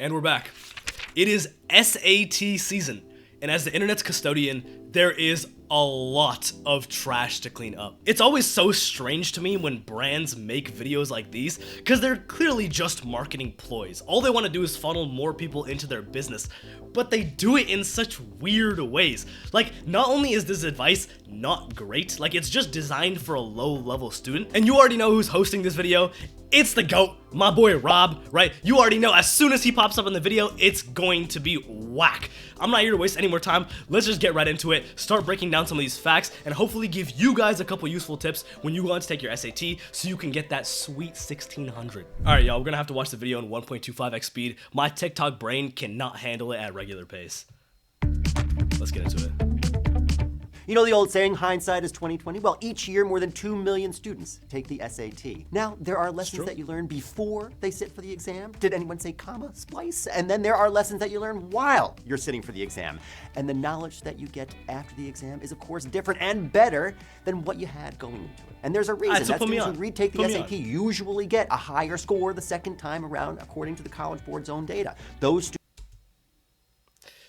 And we're back. It is SAT season, and as the internet's custodian, there is a lot of trash to clean up. It's always so strange to me when brands make videos like these, because they're clearly just marketing ploys. All they want to do is funnel more people into their business, but they do it in such weird ways. Like, not only is this advice not great, like it's just designed for a low-level student, and you already know who's hosting this video. It's the GOAT, my boy Rob, right? You already know as soon as he pops up in the video, it's going to be whack. I'm not here to waste any more time. Let's just get right into it, start breaking down some of these facts, and hopefully give you guys a couple useful tips when you want to take your SAT so you can get that sweet 1600. All right, y'all, we're gonna have to watch the video in 1.25x speed. My TikTok brain cannot handle it at regular pace. Let's get into it. You know the old saying, hindsight is 20/20? Well, each year more than 2 million students take the SAT. Now, there are lessons that you learn before they sit for the exam. Did anyone say comma, splice? And then there are lessons that you learn while you're sitting for the exam. And the knowledge that you get after the exam is, of course, different and better than what you had going into it. And there's a reason that students who retake the SAT usually get a higher score the second time around, according to the College Board's own data. Those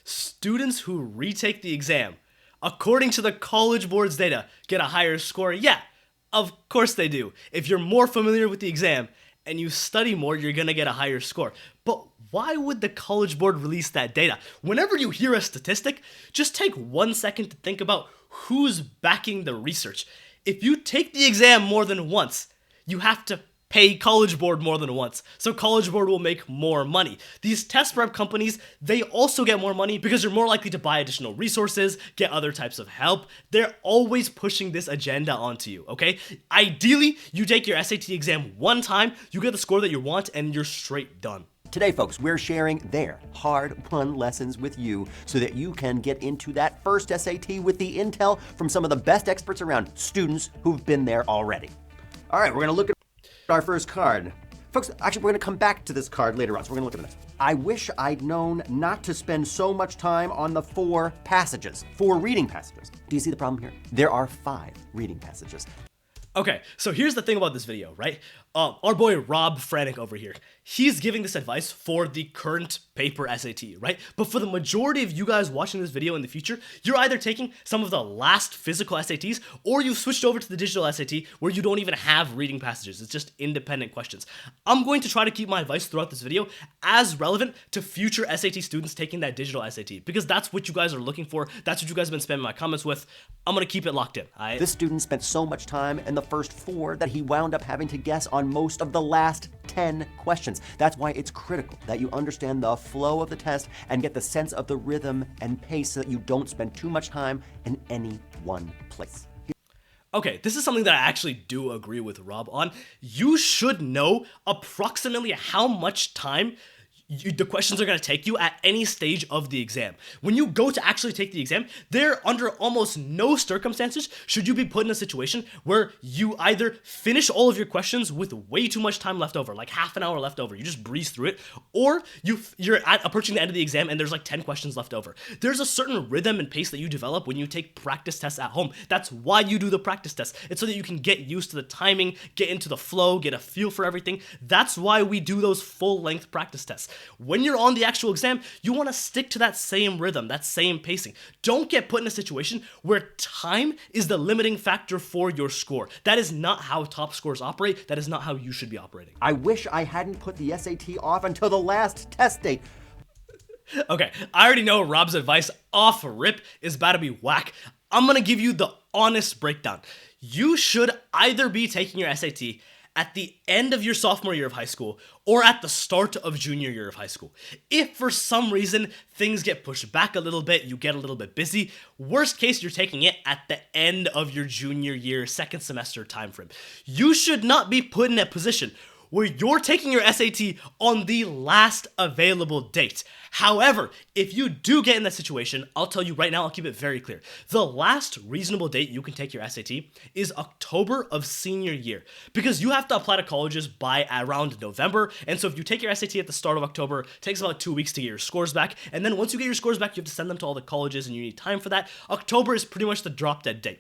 students who retake the exam, according to the College Board's data, get a higher score? Yeah, of course they do. If you're more familiar with the exam and you study more, you're gonna get a higher score. But why would the College Board release that data? Whenever you hear a statistic, just take 1 second to think about who's backing the research. If you take the exam more than once, you have to pay College Board more than once, so College Board will make more money. These test prep companies, they also get more money because you're more likely to buy additional resources, get other types of help. They're always pushing this agenda onto you, okay? Ideally, you take your SAT exam one time, you get the score that you want, and you're straight done. Today, folks, we're sharing their hard-won lessons with you so that you can get into that first SAT with the intel from some of the best experts around, students who've been there already. All right, we're gonna look at our first card. Folks, actually, we're gonna come back to this card later on, so we're gonna look at this. I wish I'd known not to spend so much time on the 4 reading passages. Do you see the problem here? There are 5 reading passages. Okay, so here's the thing about this video, right? Our boy Rob Frantic over here, he's giving this advice for the current paper SAT, right? But for the majority of you guys watching this video in the future, you're either taking some of the last physical SATs or you've switched over to the digital SAT where you don't even have reading passages. It's just independent questions. I'm going to try to keep my advice throughout this video as relevant to future SAT students taking that digital SAT because that's what you guys are looking for. That's what you guys have been spamming my comments with. I'm gonna keep it locked in, all right? This student spent so much time in the first 4 that he wound up having to guess on most of the last 10 questions. That's why it's critical that you understand the flow of the test and get the sense of the rhythm and pace so that you don't spend too much time in any one place. Okay, this is something that I actually do agree with Rob on. You should know approximately how much time the questions are going to take you at any stage of the exam. When you go to actually take the exam, there under almost no circumstances should you be put in a situation where you either finish all of your questions with way too much time left over, like half an hour left over, you just breeze through it, or you're approaching the end of the exam and there's like 10 questions left over. There's a certain rhythm and pace that you develop when you take practice tests at home. That's why you do the practice tests. It's so that you can get used to the timing, get into the flow, get a feel for everything. That's why we do those full-length practice tests. When you're on the actual exam, you want to stick to that same rhythm, that same pacing. Don't get put in a situation where time is the limiting factor for your score. That is not how top scores operate. That is not how you should be operating. I wish I hadn't put the SAT off until the last test date. Okay, I already know Rob's advice off rip is about to be whack. I'm gonna give you the honest breakdown. You should either be taking your SAT at the end of your sophomore year of high school or at the start of junior year of high school. If for some reason things get pushed back a little bit, you get a little bit busy, worst case, you're taking it at the end of your junior year, second semester time frame. You should not be put in a position where you're taking your SAT on the last available date. However, if you do get in that situation, I'll tell you right now, I'll keep it very clear. The last reasonable date you can take your SAT is October of senior year, because you have to apply to colleges by around November. And so if you take your SAT at the start of October, it takes about 2 weeks to get your scores back. And then once you get your scores back, you have to send them to all the colleges and you need time for that. October is pretty much the drop dead date.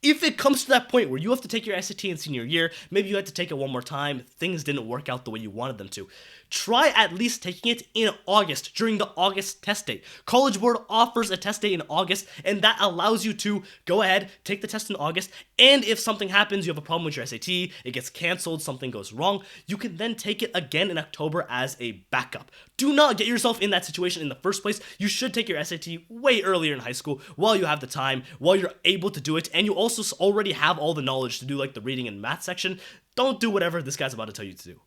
if it comes to that point where you have to take your SAT in senior year, maybe you had to take it one more time, things didn't work out the way you wanted them to, try at least taking it in August, during the August test date. College Board offers a test date in August, and that allows you to go ahead, take the test in August, and if something happens, you have a problem with your SAT, it gets canceled, something goes wrong, you can then take it again in October as a backup. Do not get yourself in that situation in the first place. You should take your SAT way earlier in high school while you have the time, while you're able to do it, and you also already have all the knowledge to do like the reading and math section. Don't do whatever this guy's about to tell you to do.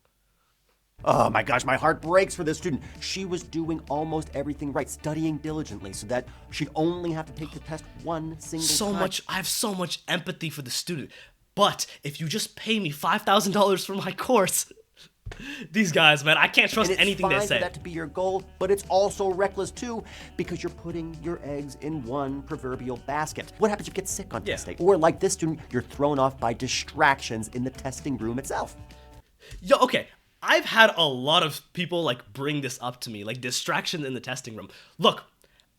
Oh my gosh, my heart breaks for this student. She was doing almost everything right, studying diligently so that she'd only have to take the test one single time. I have so much empathy for the student. But if you just pay me $5,000 for my course, these guys, man, I can't trust anything they say. It's fine for that to be your goal, but it's also reckless too, because you're putting your eggs in one proverbial basket. What happens if you get sick on test day? Or like this student, you're thrown off by distractions in the testing room itself. Yo, okay. I've had a lot of people like bring this up to me, like distractions in the testing room. Look,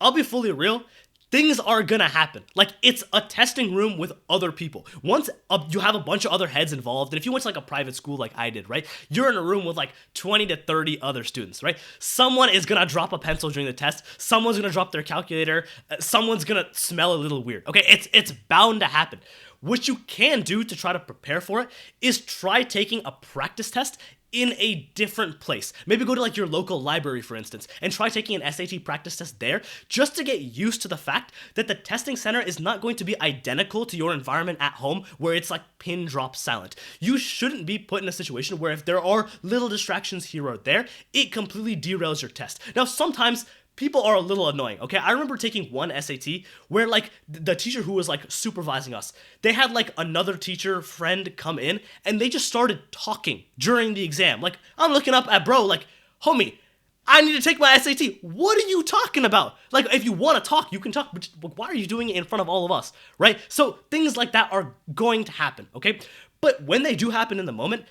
I'll be fully real. Things are gonna happen. Like, it's a testing room with other people. Once you have a bunch of other heads involved, and if you went to like a private school like I did, right? You're in a room with like 20 to 30 other students, right? Someone is gonna drop a pencil during the test. Someone's gonna drop their calculator. Someone's gonna smell a little weird. Okay, it's bound to happen. What you can do to try to prepare for it is try taking a practice test in a different place. Maybe go to like your local library, for instance, and try taking an SAT practice test there just to get used to the fact that the testing center is not going to be identical to your environment at home where it's like pin drop silent. You shouldn't be put in a situation where if there are little distractions here or there, it completely derails your test. Now, sometimes people are a little annoying, okay? I remember taking one SAT where like the teacher who was like supervising us, they had like another teacher friend come in and they just started talking during the exam. Like, I'm looking up at bro, like, homie, I need to take my SAT. What are you talking about? Like, if you want to talk, you can talk, but why are you doing it in front of all of us, right? So things like that are going to happen, okay? But when they do happen in the moment,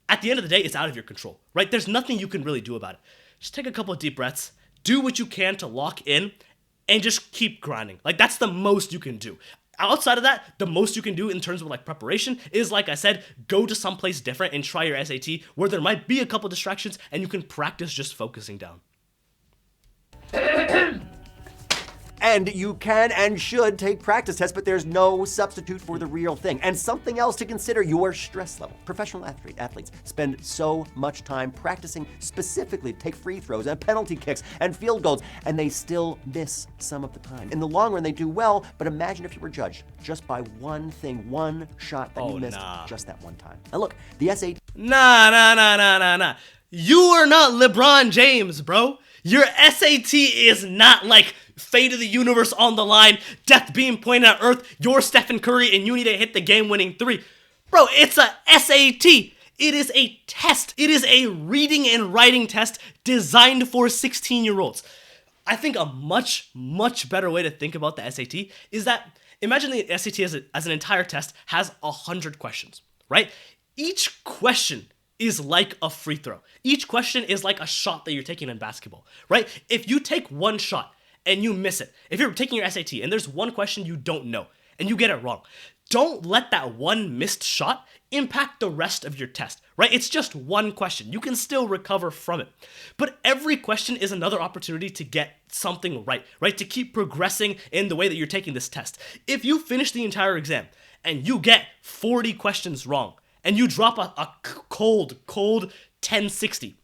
at the end of the day, it's out of your control, right? There's nothing you can really do about it. Just take a couple of deep breaths, do what you can to lock in, and just keep grinding. Like, that's the most you can do. Outside of that, the most you can do in terms of like preparation is, like I said, go to someplace different and try your SAT where there might be a couple distractions and you can practice just focusing down. And you can and should take practice tests, but there's no substitute for the real thing. And something else to consider, your stress level. Professional athletes spend so much time practicing specifically to take free throws and penalty kicks and field goals, and they still miss some of the time. In the long run, they do well, but imagine if you were judged just by one thing, one shot that you missed just that one time. Now look, the SAT... Nah. You are not LeBron James, bro. Your SAT is not like fate of the universe on the line, death being pointed at Earth, you're Stephen Curry, and you need to hit the game-winning three. Bro, it's a SAT. It is a test. It is a reading and writing test designed for 16-year-olds. I think a much, much better way to think about the SAT is that imagine the SAT as an entire test has 100 questions, right? Each question is like a free throw. Each question is like a shot that you're taking in basketball, right? If you take one shot and you miss it, if you're taking your SAT and there's one question you don't know and you get it wrong, don't let that one missed shot impact the rest of your test, right? It's just one question. You can still recover from it. But every question is another opportunity to get something right? To keep progressing in the way that you're taking this test. If you finish the entire exam and you get 40 questions wrong, and you drop a cold 1060,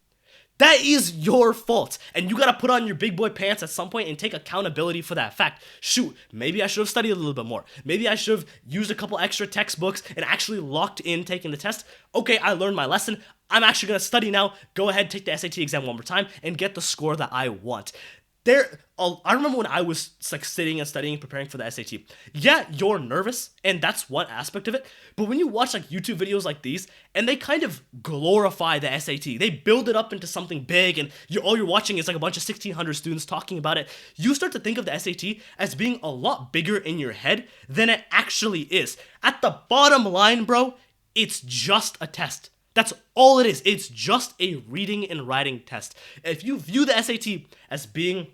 that is your fault. And you gotta put on your big boy pants at some point and take accountability for that fact. Shoot, maybe I should have studied a little bit more. Maybe I should have used a couple extra textbooks and actually locked in taking the test. Okay, I learned my lesson. I'm actually gonna study now. Go ahead, take the SAT exam one more time and get the score that I want. I remember when I was like sitting and studying, preparing for the SAT. Yeah, you're nervous, and that's one aspect of it. But when you watch like YouTube videos like these, and they kind of glorify the SAT, they build it up into something big, and all you're watching is like a bunch of 1,600 students talking about it. You start to think of the SAT as being a lot bigger in your head than it actually is. At the bottom line, bro, it's just a test. That's all it is. It's just a reading and writing test. If you view the SAT as being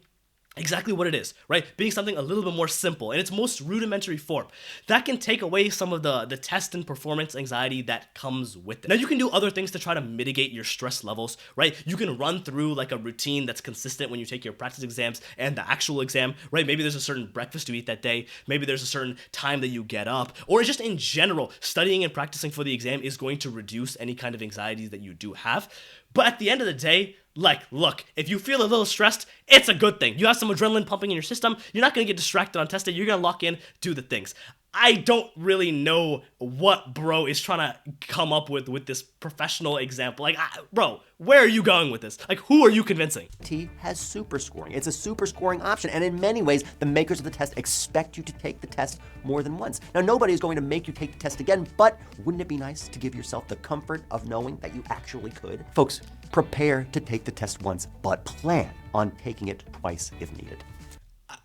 exactly what it is, right? Being something a little bit more simple in its most rudimentary form. That can take away some of the test and performance anxiety that comes with it. Now, you can do other things to try to mitigate your stress levels, right? You can run through like a routine that's consistent when you take your practice exams and the actual exam, right? Maybe there's a certain breakfast you eat that day. Maybe there's a certain time that you get up, or just in general, studying and practicing for the exam is going to reduce any kind of anxieties that you do have. But at the end of the day, like, look, if you feel a little stressed, it's a good thing. You have some adrenaline pumping in your system. You're not going to get distracted on test day. You're going to lock in, do the things. I don't really know what bro is trying to come up with this professional example. Like, bro, where are you going with this? Like, who are you convincing? T has super scoring. It's a super scoring option, and in many ways, the makers of the test expect you to take the test more than once. Now, nobody is going to make you take the test again, but wouldn't it be nice to give yourself the comfort of knowing that you actually could? Folks, prepare to take the test once, but plan on taking it twice if needed.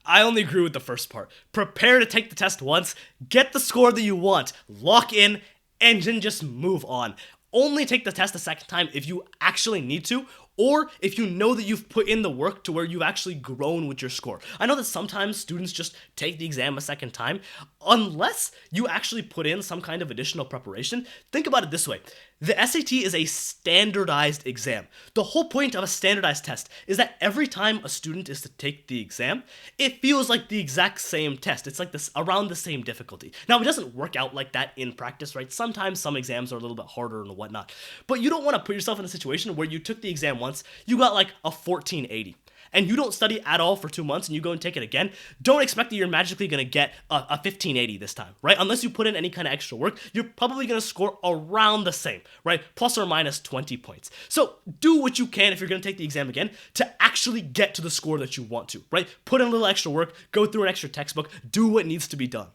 I only agree with the first part. Prepare to take the test once, get the score that you want, lock in, and then just move on. Only take the test a second time if you actually need to, or if you know that you've put in the work to where you've actually grown with your score. I know that sometimes students just take the exam a second time. Unless you actually put in some kind of additional preparation, think about it this way. The SAT is a standardized exam. The whole point of a standardized test is that every time a student is to take the exam, it feels like the exact same test. It's like this around the same difficulty. Now, it doesn't work out like that in practice, right? Sometimes some exams are a little bit harder and whatnot. But you don't want to put yourself in a situation where you took the exam once, you got like a 1480. And you don't study at all for 2 months and you go and take it again, don't expect that you're magically going to get a 1580 this time, right? Unless you put in any kind of extra work, you're probably going to score around the same, right? Plus or minus 20 points. So do what you can if you're going to take the exam again to actually get to the score that you want to, right? Put in a little extra work, go through an extra textbook, do what needs to be done.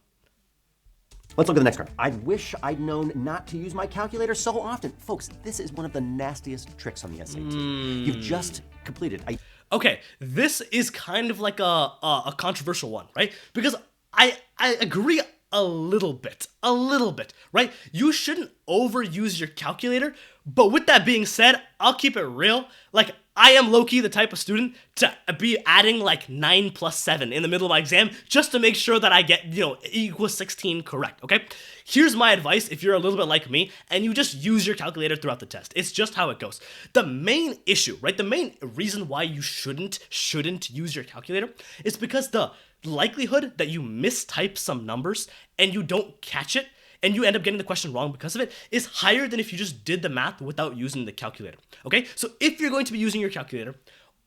Let's look at the next card. I wish I'd known not to use my calculator so often. Folks, this is one of the nastiest tricks on the SAT. You've just completed. Okay, this is kind of like a controversial one, right? Because I agree a little bit, right? You shouldn't overuse your calculator, but with that being said, I'll keep it real. Like, I am low-key the type of student to be adding like 9 plus 7 in the middle of my exam just to make sure that I get, equals 16 correct, okay? Here's my advice if you're a little bit like me and you just use your calculator throughout the test. It's just how it goes. The main issue, right? The main reason why you shouldn't use your calculator is because the likelihood that you mistype some numbers and you don't catch it and you end up getting the question wrong because of it is higher than if you just did the math without using the calculator, okay? So if you're going to be using your calculator,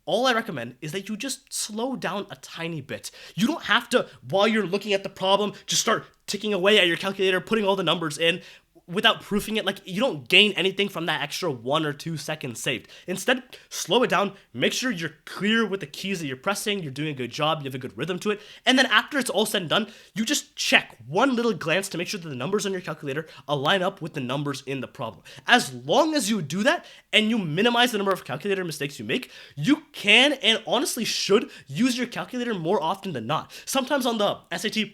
all I recommend is that you just slow down a tiny bit. You don't have to, while you're looking at the problem, just start ticking away at your calculator, putting all the numbers in without proofing it. Like, you don't gain anything from that extra 1 or 2 seconds saved. Instead, slow it down, make sure you're clear with the keys that you're pressing, you're doing a good job, you have a good rhythm to it, and then after it's all said and done, you just check one little glance to make sure that the numbers on your calculator align up with the numbers in the problem. As long as you do that, and you minimize the number of calculator mistakes you make, you can and honestly should use your calculator more often than not. Sometimes on the SAT,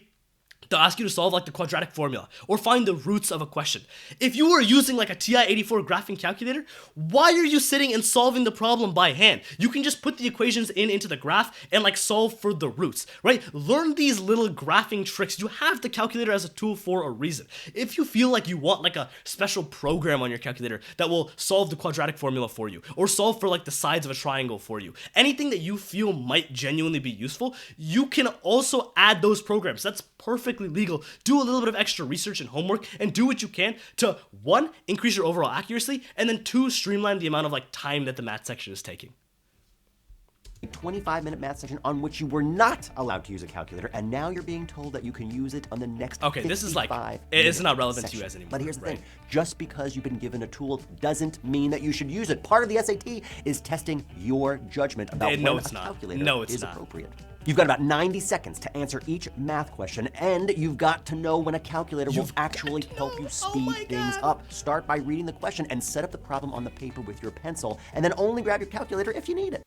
they'll ask you to solve like the quadratic formula or find the roots of a question. If you were using like a TI-84 graphing calculator, why are you sitting and solving the problem by hand? You can just put the equations into the graph and like solve for the roots, right? Learn these little graphing tricks. You have the calculator as a tool for a reason. If you feel like you want like a special program on your calculator that will solve the quadratic formula for you or solve for like the sides of a triangle for you, anything that you feel might genuinely be useful, you can also add those programs. That's perfectly legal. Do a little bit of extra research and homework and do what you can to 1, increase your overall accuracy, and then 2, streamline the amount of like time that the math section is taking. A 25-minute math section on which you were not allowed to use a calculator, and now you're being told that you can use it on the next Okay, this is like, it's not relevant to you guys anymore. But here's the thing, just because you've been given a tool doesn't mean that you should use it. Part of the SAT is testing your judgment about when a calculator is appropriate. You've got about 90 seconds to answer each math question, and you've got to know when a calculator will actually help you speed things up. Start by reading the question and set up the problem on the paper with your pencil, and then only grab your calculator if you need it.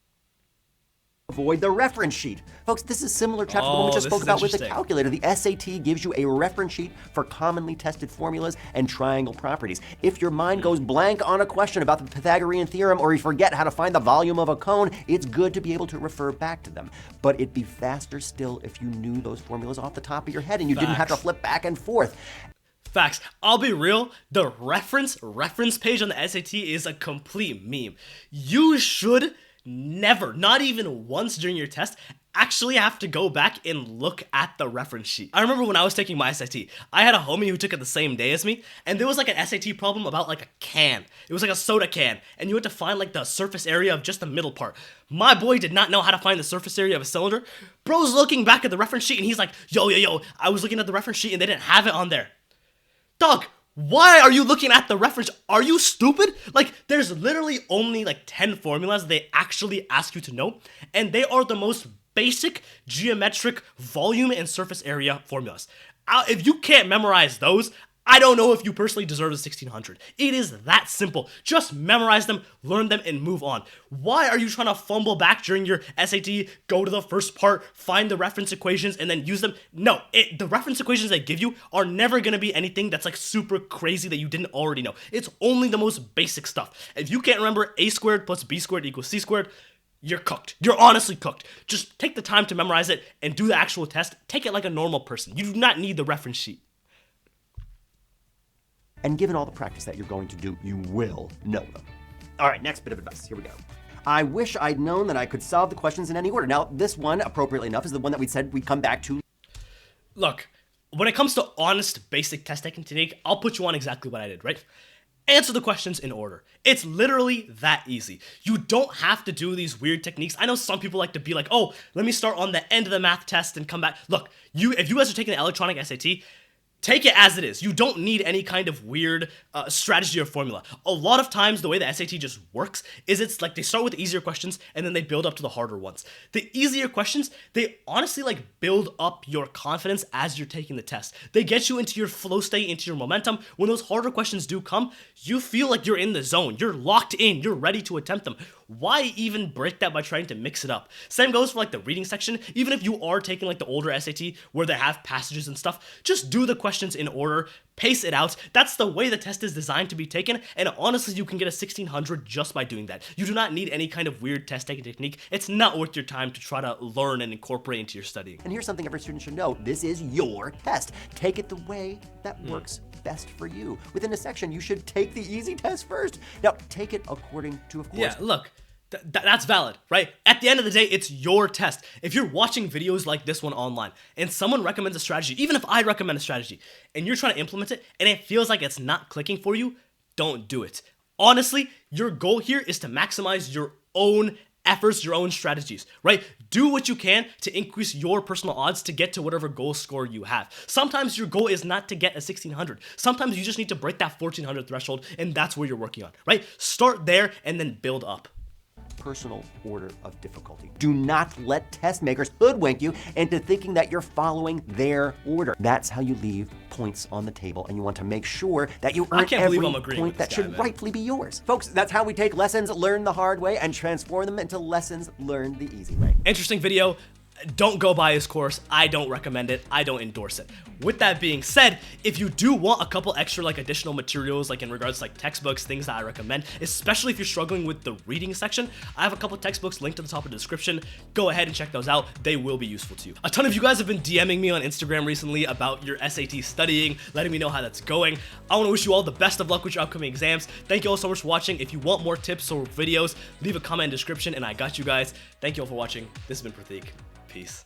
avoid the reference sheet. Folks, this is similar trap to the one we Oh, just this spoke is about with the interesting. calculator. The SAT gives you a reference sheet for commonly tested formulas and triangle properties. If your mind goes blank on a question about the Pythagorean theorem, or you forget how to find the volume of a cone, it's good to be able to refer back to them. But it'd be faster still if you knew those formulas off the top of your head and you didn't have to Facts. flip back and forth. Facts. I'll be real, the reference page on the SAT is a complete meme. You should never, not even once during your test, actually have to go back and look at the reference sheet. I remember when I was taking my SAT, I had a homie who took it the same day as me, and there was like an SAT problem about like a can. It was like a soda can, and you had to find like the surface area of just the middle part. My boy did not know how to find the surface area of a cylinder. Bro's looking back at the reference sheet and he's like, yo, I was looking at the reference sheet and they didn't have it on there. Dog, why are you looking at the reference? Are you stupid? Like, there's literally only like 10 formulas they actually ask you to know, and they are the most basic geometric volume and surface area formulas. If you can't memorize those, I don't know if you personally deserve the 1600. It is that simple. Just memorize them, learn them, and move on. Why are you trying to fumble back during your SAT, go to the first part, find the reference equations, and then use them? No, the reference equations they give you are never going to be anything that's like super crazy that you didn't already know. It's only the most basic stuff. If you can't remember a squared plus b squared equals c squared, you're cooked. You're honestly cooked. Just take the time to memorize it and do the actual test. Take it like a normal person. You do not need the reference sheet. And given all the practice that you're going to do, you will know them. All right, next bit of advice. Here we go. I wish I'd known that I could solve the questions in any order. Now, this one, appropriately enough, is the one that we said we'd come back to. Look, when it comes to honest basic test taking technique, I'll put you on exactly what I did, right? Answer the questions in order. It's literally that easy. You don't have to do these weird techniques. I know some people like to be like, oh, let me start on the end of the math test and come back. Look, if you guys are taking the electronic SAT, take it as it is. You don't need any kind of weird strategy or formula. A lot of times, the way the SAT just works is it's like they start with the easier questions and then they build up to the harder ones. The easier questions, they honestly like build up your confidence as you're taking the test. They get you into your flow state, into your momentum. When those harder questions do come, you feel like you're in the zone. You're locked in. You're ready to attempt them. Why even break that by trying to mix it up? Same goes for like the reading section. Even if you are taking like the older SAT where they have passages and stuff, just do the questions in order, pace it out. That's the way the test is designed to be taken, and honestly, you can get a 1600 just by doing that. You do not need any kind of weird test taking technique. It's not worth your time to try to learn and incorporate into your studying. And here's something every student should know. This is your test. Take it the way that works best for you. Within a section, you should take the easy test first. Now, take it according to, of course, Yeah, look, that's valid, right? At the end of the day, it's your test. If you're watching videos like this one online and someone recommends a strategy, even if I recommend a strategy, and you're trying to implement it and it feels like it's not clicking for you, don't do it. Honestly, your goal here is to maximize your own efforts, your own strategies, right? Do what you can to increase your personal odds to get to whatever goal score you have. Sometimes your goal is not to get a 1600. Sometimes you just need to break that 1400 threshold, and that's where you're working on, right? Start there and then build up. personal order of difficulty. Do not let test makers hoodwink you into thinking that you're following their order. That's how you leave points on the table, and you want to make sure that you earn every point that should rightfully be yours. Folks, that's how we take lessons learned the hard way and transform them into lessons learned the easy way. Interesting video. Don't go buy his course. I don't recommend it. I don't endorse it. With that being said, if you do want a couple extra like additional materials, like in regards to like textbooks, things that I recommend, especially if you're struggling with the reading section, I have a couple textbooks linked to the top of the description. Go ahead and check those out. They will be useful to you. A ton of you guys have been DMing me on Instagram recently about your SAT studying, letting me know how that's going. I want to wish you all the best of luck with your upcoming exams. Thank you all so much for watching. If you want more tips or videos, leave a comment in the description and I got you guys. Thank you all for watching. This has been Pratik. Peace.